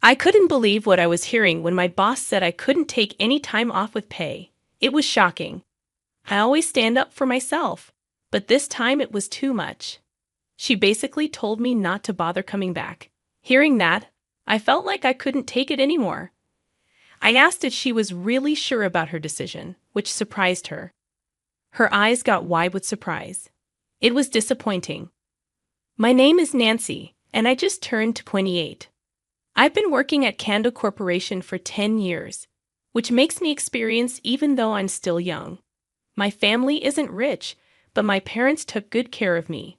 I couldn't believe what I was hearing when my boss said I couldn't take any time off with pay. It was shocking. I always stand up for myself, but this time it was too much. She basically told me not to bother coming back. Hearing that, I felt like I couldn't take it anymore. I asked if she was really sure about her decision, which surprised her. Her eyes got wide with surprise. It was disappointing. My name is Nancy, and I just turned 28. I've been working at Kando Corporation for 10 years, which makes me experienced even though I'm still young. My family isn't rich, but my parents took good care of me.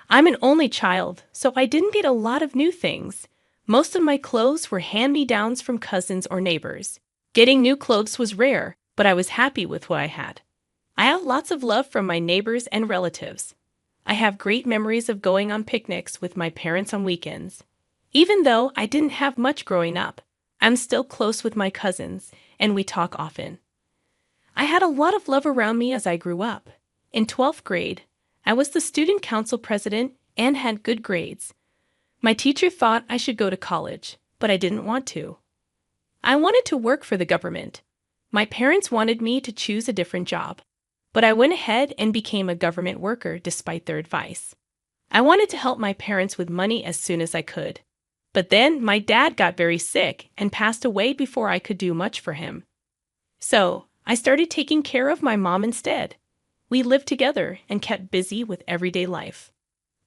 I'm an only child, so I didn't get a lot of new things. Most of my clothes were hand-me-downs from cousins or neighbors. Getting new clothes was rare, but I was happy with what I had. I have lots of love from my neighbors and relatives. I have great memories of going on picnics with my parents on weekends. Even though I didn't have much growing up, I'm still close with my cousins, and we talk often. I had a lot of love around me as I grew up. In 12th grade, I was the student council president and had good grades. My teacher thought I should go to college, but I didn't want to. I wanted to work for the government. My parents wanted me to choose a different job, but I went ahead and became a government worker despite their advice. I wanted to help my parents with money as soon as I could. But then my dad got very sick and passed away before I could do much for him. So I started taking care of my mom instead. We lived together and kept busy with everyday life.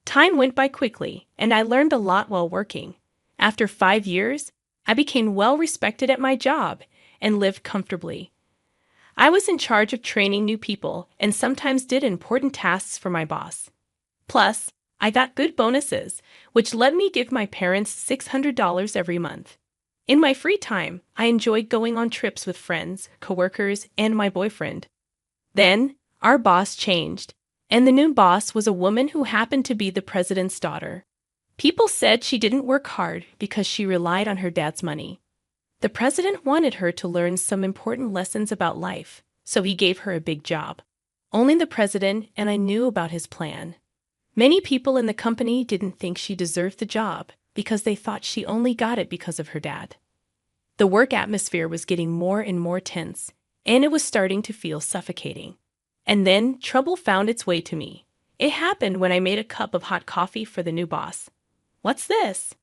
Time went by quickly, and I learned a lot while working. After 5 years, I became well respected at my job and lived comfortably. I was in charge of training new people and sometimes did important tasks for my boss. Plus, I got good bonuses, which let me give my parents $600 every month. In my free time, I enjoyed going on trips with friends, coworkers, and my boyfriend. Then, our boss changed, and the new boss was a woman who happened to be the president's daughter. People said she didn't work hard because she relied on her dad's money. The president wanted her to learn some important lessons about life, so he gave her a big job. Only the president and I knew about his plan. Many people in the company didn't think she deserved the job because they thought she only got it because of her dad. The work atmosphere was getting more and more tense, and it was starting to feel suffocating. And then trouble found its way to me. It happened when I made a cup of hot coffee for the new boss. "What's this?"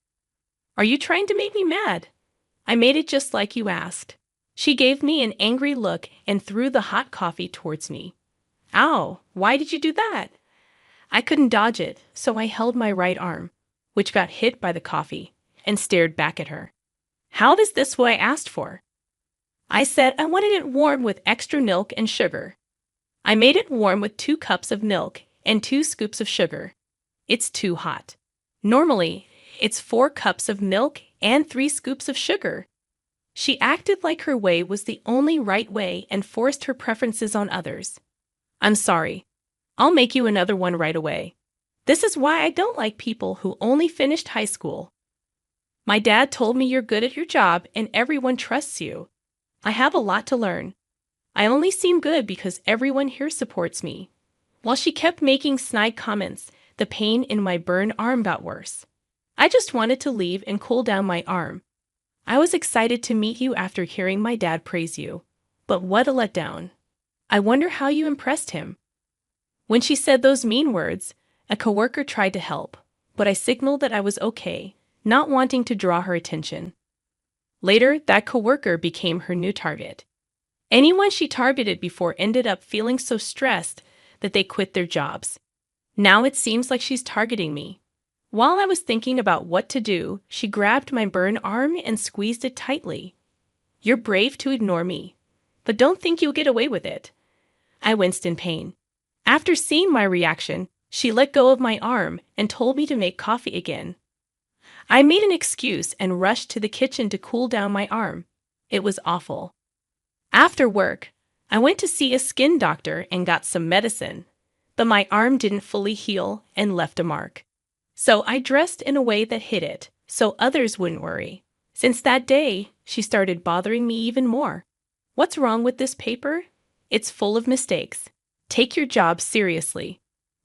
"Are you trying to make me mad?" "I made it just like you asked." She gave me an angry look and threw the hot coffee towards me. "Ow, why did you do that?" I couldn't dodge it, so I held my right arm, which got hit by the coffee, and stared back at her. "How is this what I asked for?" I said I wanted it warm with extra milk and sugar. I made it warm with 2 cups of milk and 2 scoops of sugar. It's too hot. Normally, it's 4 cups of milk and 3 scoops of sugar. She acted like her way was the only right way and forced her preferences on others. "I'm sorry. I'll make you another one right away. This is why I don't like people who only finished high school. My dad told me you're good at your job and everyone trusts you. I have a lot to learn. I only seem good because everyone here supports me." While she kept making snide comments, the pain in my burned arm got worse. I just wanted to leave and cool down my arm. I was excited to meet you after hearing my dad praise you. But what a letdown. I wonder how you impressed him. When she said those mean words, a coworker tried to help, but I signaled that I was okay, not wanting to draw her attention. Later, that coworker became her new target. Anyone she targeted before ended up feeling so stressed that they quit their jobs. Now it seems like she's targeting me. While I was thinking about what to do, she grabbed my burned arm and squeezed it tightly. "You're brave to ignore me, but don't think you'll get away with it." I winced in pain. After seeing my reaction, she let go of my arm and told me to make coffee again. I made an excuse and rushed to the kitchen to cool down my arm. It was awful. After work, I went to see a skin doctor and got some medicine, but my arm didn't fully heal and left a mark. So I dressed in a way that hid it, so others wouldn't worry. Since that day, she started bothering me even more. "What's wrong with this paper? It's full of mistakes. Take your job seriously."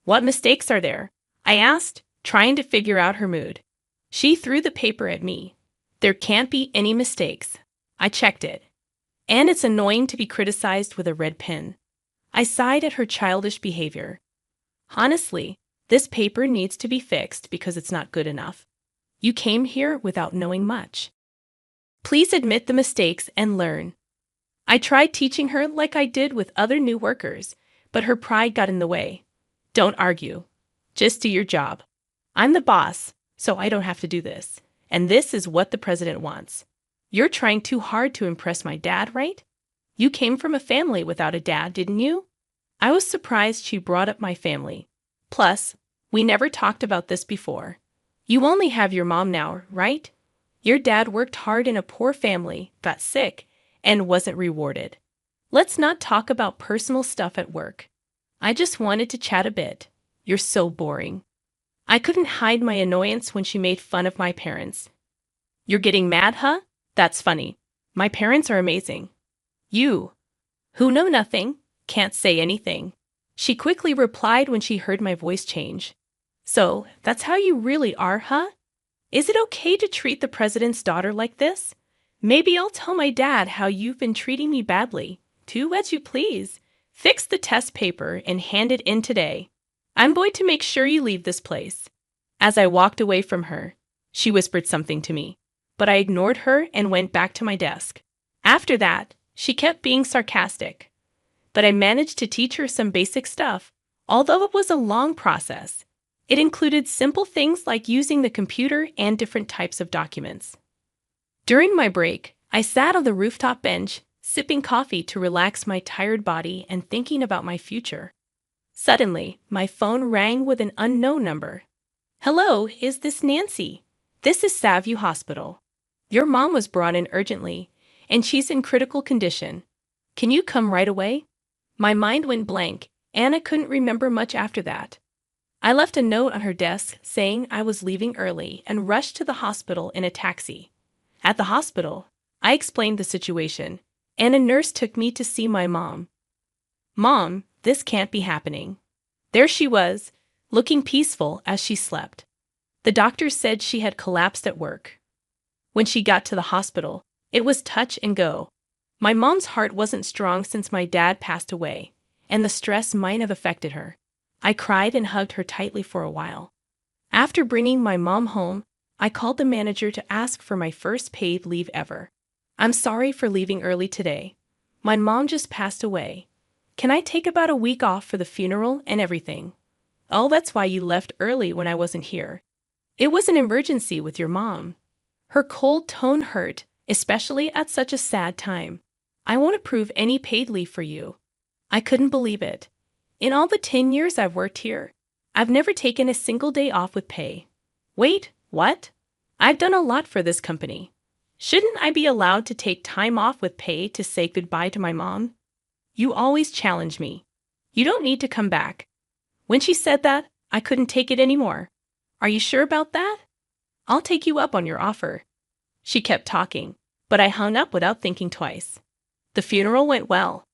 "What mistakes are there?" I asked, trying to figure out her mood. She threw the paper at me. There can't be any mistakes. I checked it. And it's annoying to be criticized with a red pen. I sighed at her childish behavior. Honestly, this paper needs to be fixed because it's not good enough. You came here without knowing much. Please admit the mistakes and learn. I tried teaching her like I did with other new workers, but her pride got in the way. Don't argue. Just do your job. I'm the boss, so I don't have to do this. And this is what the president wants. You're trying too hard to impress my dad, right? You came from a family without a dad, didn't you? I was surprised she brought up my family. Plus, we never talked about this before. You only have your mom now, right? Your dad worked hard in a poor family, got sick, and wasn't rewarded. Let's not talk about personal stuff at work. I just wanted to chat a bit. You're so boring. I couldn't hide my annoyance when she made fun of my parents. You're getting mad, huh? That's funny. My parents are amazing. You, who know nothing, can't say anything. She quickly replied when she heard my voice change. So, that's how you really are, huh? Is it okay to treat the president's daughter like this? Maybe I'll tell my dad how you've been treating me badly. Do as you please. Fix the test paper and hand it in today. I'm going to make sure you leave this place. As I walked away from her, she whispered something to me, but I ignored her and went back to my desk. After that, she kept being sarcastic. But I managed to teach her some basic stuff, although it was a long process. It included simple things like using the computer and different types of documents. During my break, I sat on the rooftop bench, sipping coffee to relax my tired body and thinking about my future. Suddenly, my phone rang with an unknown number. Hello, is this Nancy? This is Savvy Hospital. Your mom was brought in urgently, and she's in critical condition. Can you come right away? My mind went blank, and I couldn't remember much after that. I left a note on her desk saying I was leaving early and rushed to the hospital in a taxi. At the hospital, I explained the situation, and a nurse took me to see my mom. Mom, this can't be happening. There she was, looking peaceful as she slept. The doctor said she had collapsed at work. When she got to the hospital, it was touch and go. My mom's heart wasn't strong since my dad passed away, and the stress might have affected her. I cried and hugged her tightly for a while. After bringing my mom home, I called the manager to ask for my first paid leave ever. I'm sorry for leaving early today. My mom just passed away. Can I take about a week off for the funeral and everything? Oh, that's why you left early when I wasn't here. It was an emergency with your mom. Her cold tone hurt, especially at such a sad time. I won't approve any paid leave for you. I couldn't believe it. In all the 10 years I've worked here, I've never taken a single day off with pay. Wait, what? I've done a lot for this company. Shouldn't I be allowed to take time off with pay to say goodbye to my mom? You always challenge me. You don't need to come back. When she said that, I couldn't take it anymore. Are you sure about that? I'll take you up on your offer. She kept talking, but I hung up without thinking twice. The funeral went well.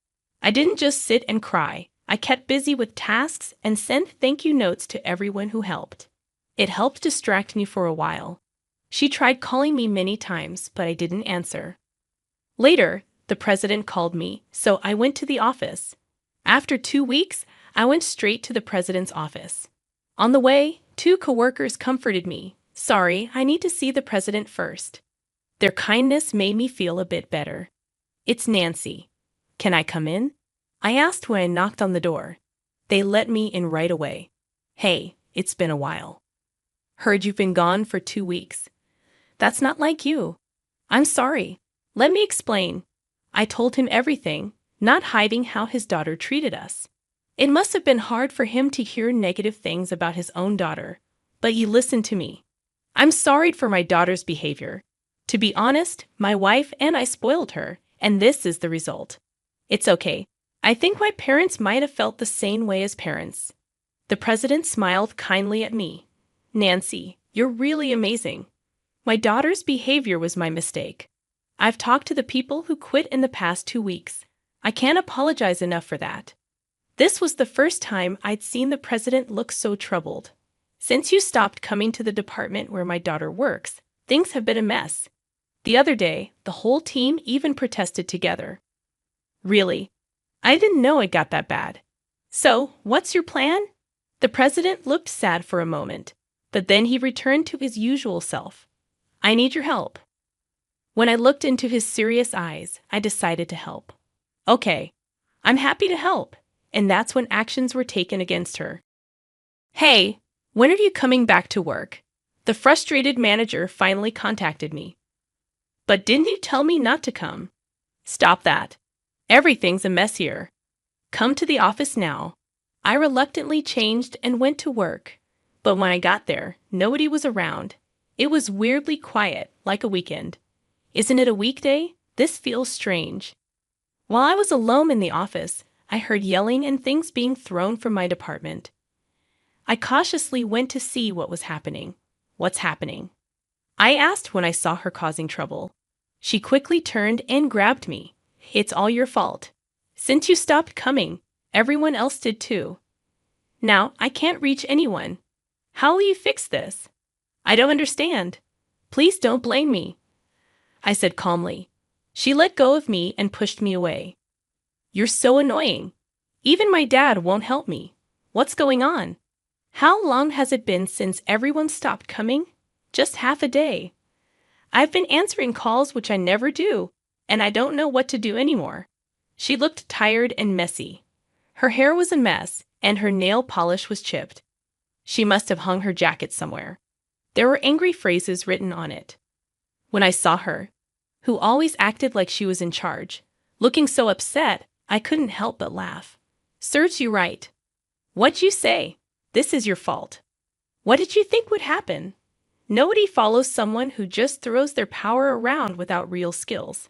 I didn't just sit and cry. I kept busy with tasks and sent thank you notes to everyone who helped. It helped distract me for a while. She tried calling me many times, but I didn't answer. Later, the president called me, so I went to the office. After 2 weeks, I went straight to the president's office. On the way, 2 coworkers comforted me. Sorry, I need to see the president first. Their kindness made me feel a bit better. It's Nancy. Can I come in? I asked when I knocked on the door. They let me in right away. Hey, it's been a while. Heard you've been gone for 2 weeks. That's not like you. I'm sorry. Let me explain. I told him everything, not hiding how his daughter treated us. It must have been hard for him to hear negative things about his own daughter, but he listened to me. I'm sorry for my daughter's behavior. To be honest, my wife and I spoiled her, and this is the result. It's okay. I think my parents might have felt the same way as parents. The president smiled kindly at me. Nancy, you're really amazing. My daughter's behavior was my mistake. I've talked to the people who quit in the past 2 weeks. I can't apologize enough for that. This was the first time I'd seen the president look so troubled. Since you stopped coming to the department where my daughter works, things have been a mess. The other day, the whole team even protested together. Really? I didn't know it got that bad. So, what's your plan? The president looked sad for a moment, but then he returned to his usual self. I need your help. When I looked into his serious eyes, I decided to help. Okay, I'm happy to help, and that's when actions were taken against her. Hey, when are you coming back to work? The frustrated manager finally contacted me. But didn't you tell me not to come? Stop that. Everything's a mess here. Come to the office now. I reluctantly changed and went to work. But when I got there, nobody was around. It was weirdly quiet, like a weekend. Isn't it a weekday? This feels strange. While I was alone in the office, I heard yelling and things being thrown from my department. I cautiously went to see what was happening. What's happening? I asked when I saw her causing trouble. She quickly turned and grabbed me. It's all your fault. Since you stopped coming, everyone else did too. Now I can't reach anyone. How will you fix this? I don't understand. Please don't blame me, I said calmly. She let go of me and pushed me away. You're so annoying. Even my dad won't help me. What's going on? How long has it been since everyone stopped coming? Just half a day. I've been answering calls, which I never do, and I don't know what to do anymore. She looked tired and messy. Her hair was a mess, and her nail polish was chipped. She must have hung her jacket somewhere. There were angry phrases written on it. When I saw her, who always acted like she was in charge, looking so upset, I couldn't help but laugh. Serves you right. What'd you say? This is your fault. What did you think would happen? Nobody follows someone who just throws their power around without real skills.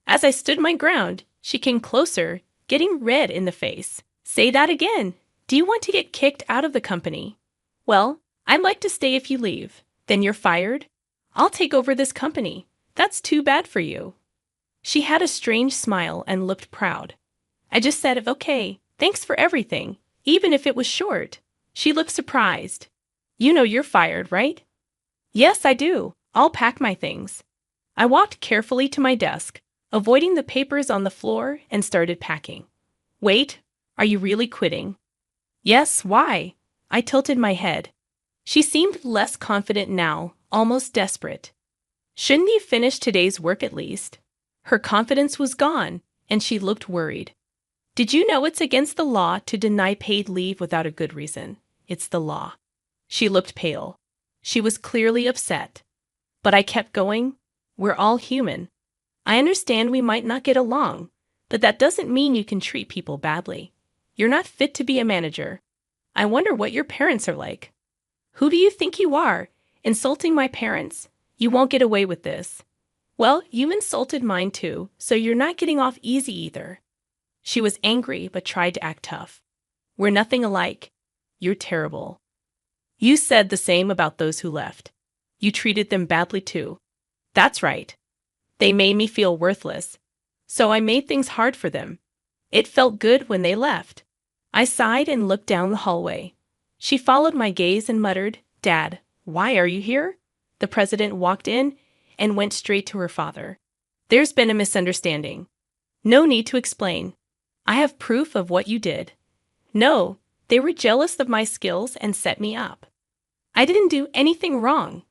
As I stood my ground, she came closer, getting red in the face. Say that again. Do you want to get kicked out of the company? Well, I'd like to stay if you leave. Then you're fired? I'll take over this company. That's too bad for you. She had a strange smile and looked proud. I just said, okay, thanks for everything, even if it was short. She looked surprised. You know you're fired, right? Yes, I do. I'll pack my things. I walked carefully to my desk, avoiding the papers on the floor, and started packing. Wait, are you really quitting? Yes, why? I tilted my head. She seemed less confident now, almost desperate. Shouldn't you finish today's work at least? Her confidence was gone, and she looked worried. Did you know it's against the law to deny paid leave without a good reason? It's the law. She looked pale. She was clearly upset. But I kept going. We're all human. I understand we might not get along, but that doesn't mean you can treat people badly. You're not fit to be a manager. I wonder what your parents are like. Who do you think you are? Insulting my parents? You won't get away with this. Well, you insulted mine too, so you're not getting off easy either. She was angry but tried to act tough. We're nothing alike. You're terrible. You said the same about those who left. You treated them badly too. That's right. They made me feel worthless. So I made things hard for them. It felt good when they left. I sighed and looked down the hallway. She followed my gaze and muttered, Dad, why are you here? The president walked in and went straight to her father. There's been a misunderstanding. No need to explain. I have proof of what you did. No, they were jealous of my skills and set me up. I didn't do anything wrong.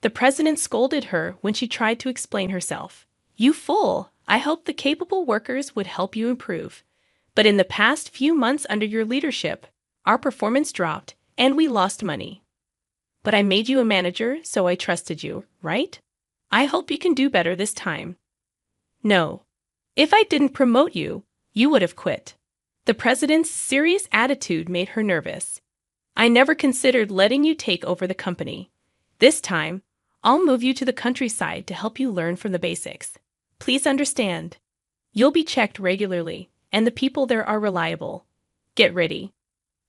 The president scolded her when she tried to explain herself. You fool! I hoped the capable workers would help you improve. But in the past few months under your leadership, our performance dropped and we lost money. But I made you a manager, so I trusted you, right? I hope you can do better this time. No. If I didn't promote you, you would have quit. The president's serious attitude made her nervous. I never considered letting you take over the company. This time, I'll move you to the countryside to help you learn from the basics. Please understand. You'll be checked regularly, and the people there are reliable. Get ready.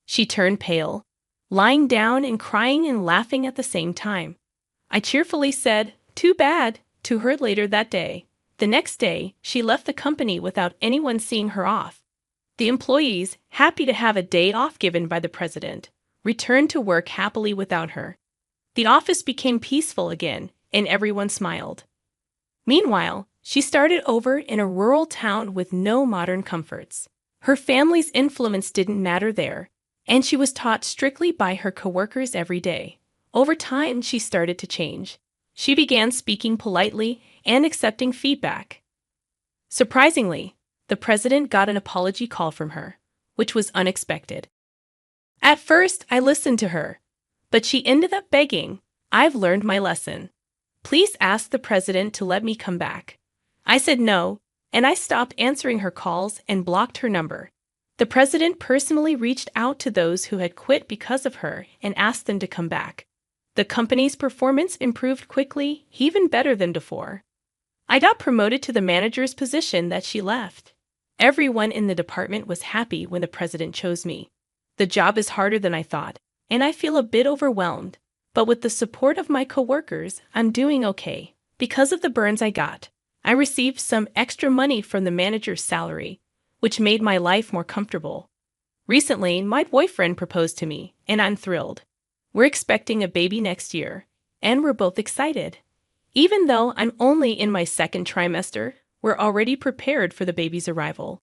She turned pale, lying down and crying and laughing at the same time. I cheerfully said, too bad, to her later that day. The next day, she left the company without anyone seeing her off. The employees, happy to have a day off given by the president, returned to work happily without her. The office became peaceful again, and everyone smiled. Meanwhile, she started over in a rural town with no modern comforts. Her family's influence didn't matter there, and she was taught strictly by her coworkers every day. Over time, she started to change. She began speaking politely and accepting feedback. Surprisingly, the president got an apology call from her, which was unexpected. At first, I listened to her, but she ended up begging, "I've learned my lesson. Please ask the president to let me come back." I said no, and I stopped answering her calls and blocked her number. The president personally reached out to those who had quit because of her and asked them to come back. The company's performance improved quickly, even better than before. I got promoted to the manager's position that she left. Everyone in the department was happy when the president chose me. The job is harder than I thought, and I feel a bit overwhelmed. But with the support of my coworkers, I'm doing okay. Because of the burns I got, I received some extra money from the manager's salary, which made my life more comfortable. Recently, my boyfriend proposed to me, and I'm thrilled. We're expecting a baby next year, and we're both excited. Even though I'm only in my second trimester, we're already prepared for the baby's arrival.